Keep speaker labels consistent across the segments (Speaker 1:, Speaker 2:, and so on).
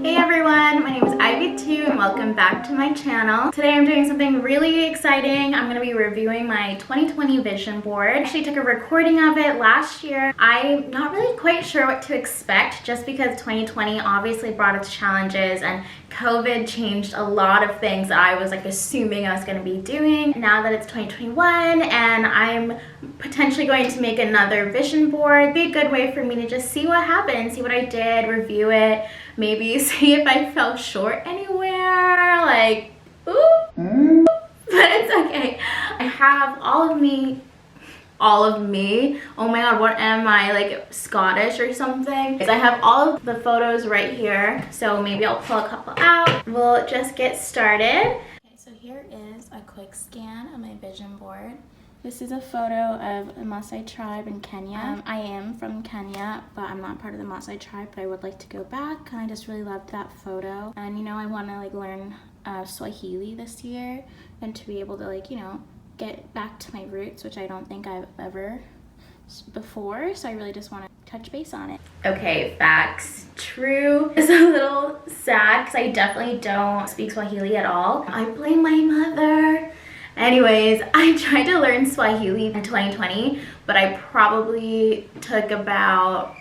Speaker 1: Hey everyone, my name is Ivy2 and welcome back to my channel. Today I'm doing something really exciting. I'm going to be reviewing my 2020 vision board. I actually took a recording of it last year. I'm not really quite sure what to expect just because 2020 obviously brought its challenges and COVID changed a lot of things that I was assuming I was going to be doing. Now that it's 2021 and I'm potentially going to make another vision board, it'd be a good way for me to just see what happened, see what I did, review it, maybe see if I fell short anywhere, like, ooh. But it's okay. I have all of me. Oh my god, what am I, like Scottish or something? I have all of the photos right here, so maybe I'll pull a couple out. We'll just get started. Okay, so here is a quick scan of my vision board. This is a photo of the Maasai tribe in Kenya. I am from Kenya, but I'm not part of the Maasai tribe, but I would like to go back, and I just really loved that photo. And you know, I want to learn Swahili this year, and to be able to get back to my roots, which I don't think I've ever before, so I really just want to touch base on it. Okay, facts. True. It's a little sad because I definitely don't speak Swahili at all. I blame my mother. Anyways, I tried to learn Swahili in 2020, but I probably took about,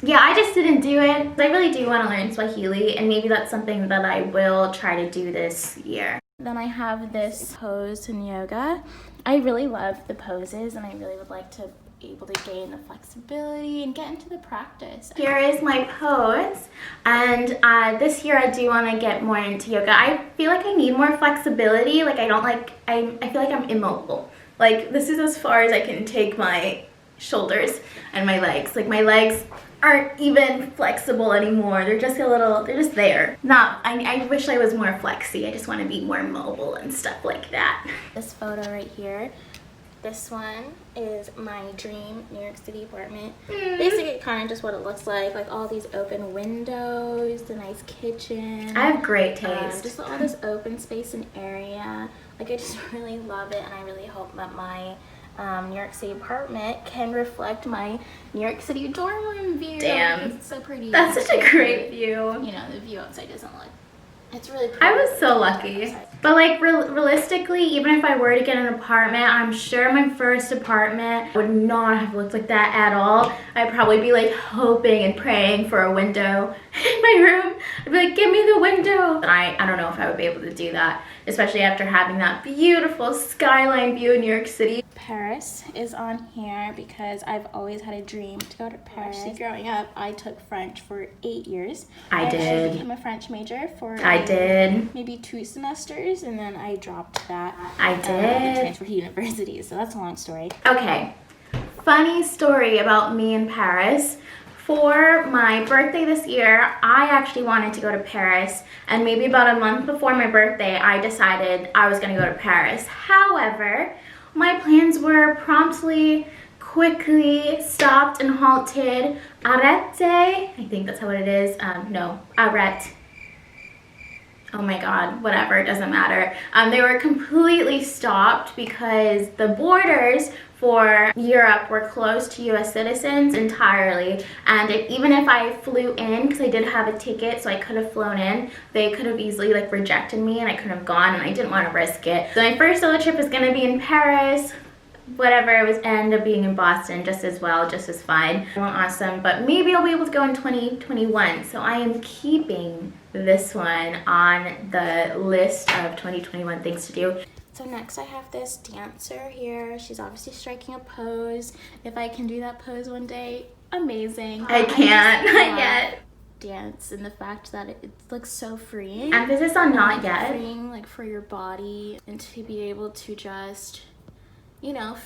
Speaker 1: I just didn't do it. I really do want to learn Swahili, and maybe that's something that I will try to do this year. Then I have this pose in yoga. I really love the poses, and I really would like to be able to gain the flexibility and get into the practice. Here is my pose, and this year I do want to get more into yoga. I feel like I need more flexibility. I feel like I'm immobile. This is as far as I can take my shoulders and my legs. My legs aren't even flexible anymore. They're just there. I wish I was more flexy. I just want to be more mobile and stuff like that. This photo right here, this one is my dream New York City apartment. Basically kind of just what it looks like all these open windows, the nice kitchen. I have great taste. Just all this open space and area. I just really love it, and I really hope that my New York City apartment can reflect my New York City dorm room view. Damn. It's so pretty. That's such a great view. You know, the view outside doesn't look, it's really pretty. I was so lucky. But realistically, even if I were to get an apartment, I'm sure my first apartment would not have looked like that at all. I'd probably be hoping and praying for a window in my room. I'd be give me the window. I don't know if I would be able to do that, especially after having that beautiful skyline view in New York City. Paris is on here because I've always had a dream to go to Paris. Actually, growing up, I took French for 8 years. I did. Became a French major for maybe 2 semesters, and then I dropped that. I did. Transferred to university, so that's a long story. Okay, funny story about me in Paris. For my birthday this year, I actually wanted to go to Paris, and maybe about a month before my birthday, I decided I was going to go to Paris. However, my plans were quickly stopped and halted. Arrête, I think that's what it is. No, arrête. Oh my god, whatever, it doesn't matter. They were completely stopped because the borders for Europe were closed to US citizens entirely, and even if I flew in, because I did have a ticket so I could have flown in, they could have easily rejected me and I couldn't have gone, and I didn't want to risk it. So my first solo trip was going to be in Paris. Whatever, it was end up being in Boston just as well, just as fine. Awesome, but maybe I'll be able to go in 2021. So I am keeping this one on the list of 2021 things to do. So next I have this dancer here. She's obviously striking a pose. If I can do that pose one day, amazing. I can't, not yet. Dance, and the fact that it looks so freeing. Emphasis on not yet. Freeing, for your body, and to be able to just,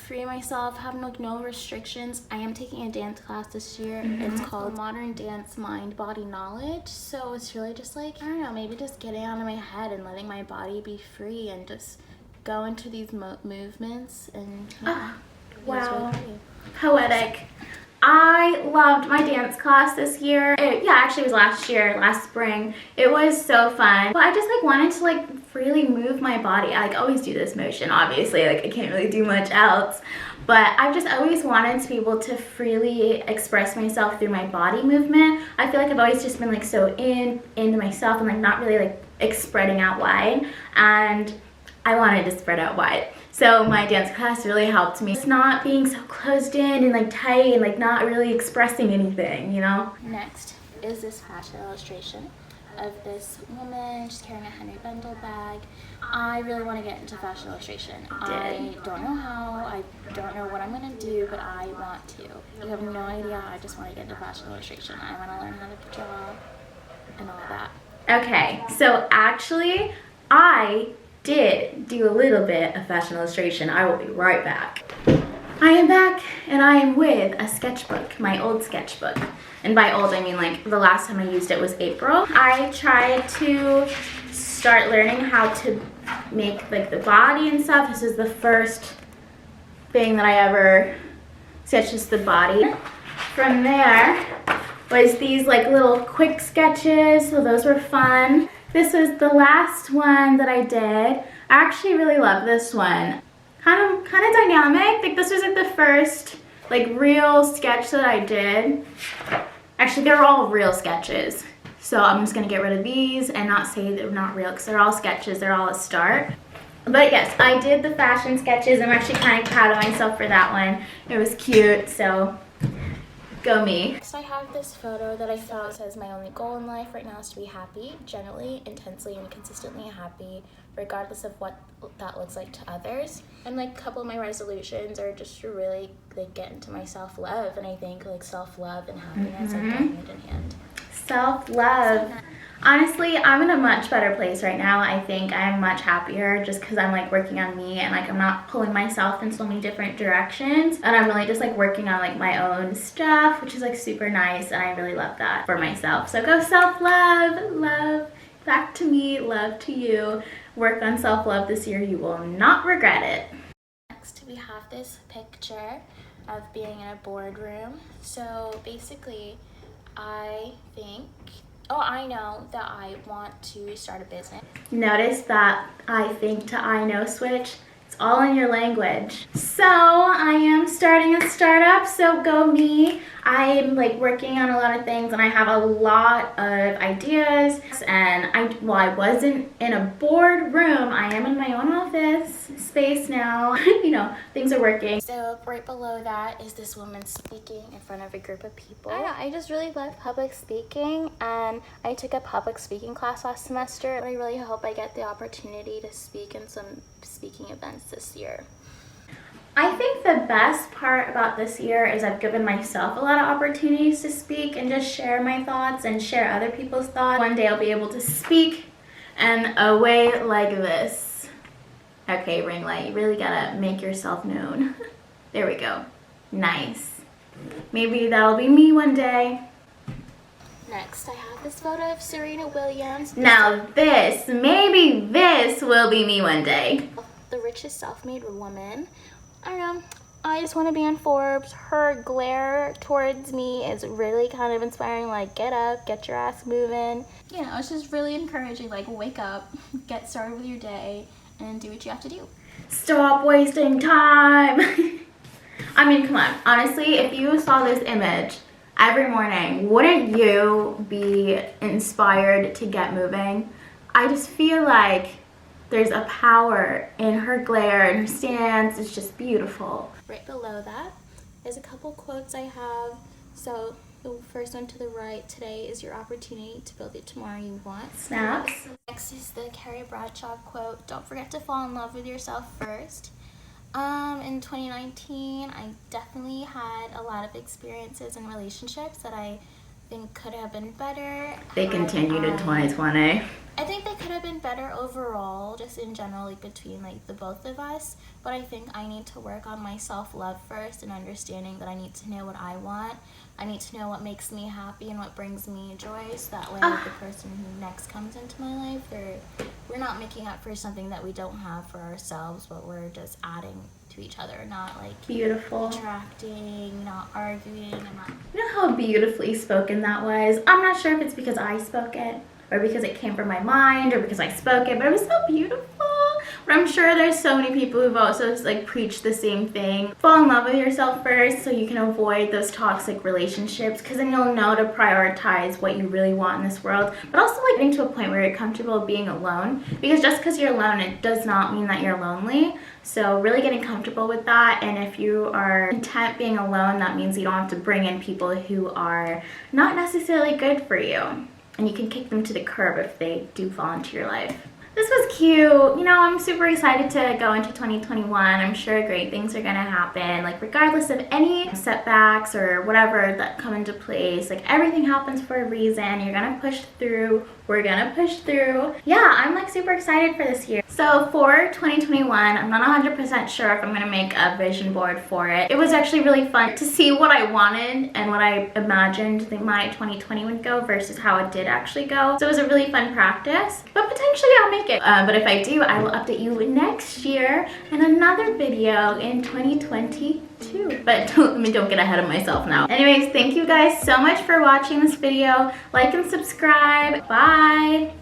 Speaker 1: free myself, have no restrictions. I am taking a dance class this year. It's called Modern Dance Mind Body Knowledge. So it's really just I don't know, maybe just getting out of my head and letting my body be free and just go into these movements. And wow, really poetic. I loved my dance class this year. Actually it was last spring. It was so fun. But I just wanted to freely move my body. I always do this motion, obviously. I can't really do much else. but I've just always wanted to be able to freely express myself through my body movement. I feel like I've always just been like so into myself and like not really like spreading out wide, and I wanted to spread out wide. So my dance class really helped me. It's not being so closed in and like tight and like not really expressing anything, you know? Next is this fashion illustration of this woman. She's carrying a Henry Bendel bag. I really want to get into fashion illustration. I don't know how, I don't know what I'm going to do, but I want to. You have no idea, I just want to get into fashion illustration. I want to learn how to draw and all that. Okay, so actually, I did do a little bit of fashion illustration. I will be right back. I am back, and I am with a sketchbook, my old sketchbook. And by old, I mean like the last time I used it was April. I tried to start learning how to make like the body and stuff. This is the first thing that I ever sketched, just the body. From there was these like little quick sketches, so those were fun. This was the last one that I did. I actually really love this one. Kind of dynamic. Like this was like the first like real sketch that I did. Actually, they're all real sketches. So I'm just gonna get rid of these and not say they're not real because they're all sketches, they're all a start. But yes, I did the fashion sketches. I'm actually kind of proud of myself for that one. It was cute, so go me. Next I have this photo that I found. Says my only goal in life right now is to be happy, generally, intensely, and consistently happy, regardless of what that looks like to others. And like a couple of my resolutions are just to really like get into my self-love, and I think like self-love and happiness are hand in hand. Self-love. Honestly, I'm in a much better place right now. I think I'm much happier just because I'm like working on me and like I'm not pulling myself in so many different directions, and I'm really just like working on like my own stuff, which is like super nice, and I really love that for myself. So go self-love, love back to me, love to you. Work on self-love this year. You will not regret it. Next we have this picture of being in a boardroom. So basically I know that I want to start a business. Notice that I think to I know switch. It's all in your language. So I am starting a startup, so go me. I'm like working on a lot of things and I have a lot of ideas, and I wasn't in a boardroom. I am in my own office space now. You know, things are working. So right below that is this woman speaking in front of a group of people. I just really love public speaking, and I took a public speaking class last semester. I really hope I get the opportunity to speak in some speaking events this year. I think the best part about this year is I've given myself a lot of opportunities to speak and just share my thoughts and share other people's thoughts. One day I'll be able to speak in a way like this. Okay, ring light, you really gotta make yourself known. There we go. Nice. Maybe that'll be me one day. Next, I have this photo of Serena Williams. Now this, maybe this will be me one day. The richest self-made woman. I don't know, I just want to be on Forbes. Her glare towards me is really kind of inspiring, like get up, get your ass moving. You know, it's just really encouraging, like wake up, get started with your day, and do what you have to do. Stop wasting time. I mean, come on, honestly, if you saw this image every morning, wouldn't you be inspired to get moving? I just feel like there's a power in her glare and her stance. It's just beautiful. Right below that is a couple quotes I have. So the first one to the right, today is your opportunity to build the tomorrow you want. Snaps. Next is the Carrie Bradshaw quote, don't forget to fall in love with yourself first. In 2019, I definitely had a lot of experiences and relationships that I think could have been better. They continued in 2020. I think they could have been better overall, just in general, like between like the both of us. But I think I need to work on my self-love first, and understanding that I need to know what I want. I need to know what makes me happy and what brings me joy, so that way the person who next comes into my life, we're not making up for something that we don't have for ourselves, but we're just adding to each other, not like beautiful, attracting, not arguing, and not. You know how beautifully spoken that was? I'm not sure if it's because I spoke it, or because it came from my mind, or because I spoke it, but it was so beautiful. But I'm sure there's so many people who've also like preached the same thing. Fall in love with yourself first so you can avoid those toxic relationships, because then you'll know to prioritize what you really want in this world. But also like getting to a point where you're comfortable being alone, because just because you're alone, it does not mean that you're lonely. So really getting comfortable with that, and if you are content being alone, that means you don't have to bring in people who are not necessarily good for you. And you can kick them to the curb if they do fall into your life. This was cute. You know, I'm super excited to go into 2021. I'm sure great things are gonna happen. Like regardless of any setbacks or whatever that come into place, like everything happens for a reason. You're gonna push through. We're gonna push through. Yeah, I'm like super excited for this year. So for 2021, I'm not 100% sure if I'm gonna make a vision board for it. It was actually really fun to see what I wanted and what I imagined that my 2020 would go versus how it did actually go. So it was a really fun practice, but potentially I'll make it. But if I do, I will update you next year in another video in 2022. But don't get ahead of myself now. Anyways, thank you guys so much for watching this video. Like and subscribe. Bye.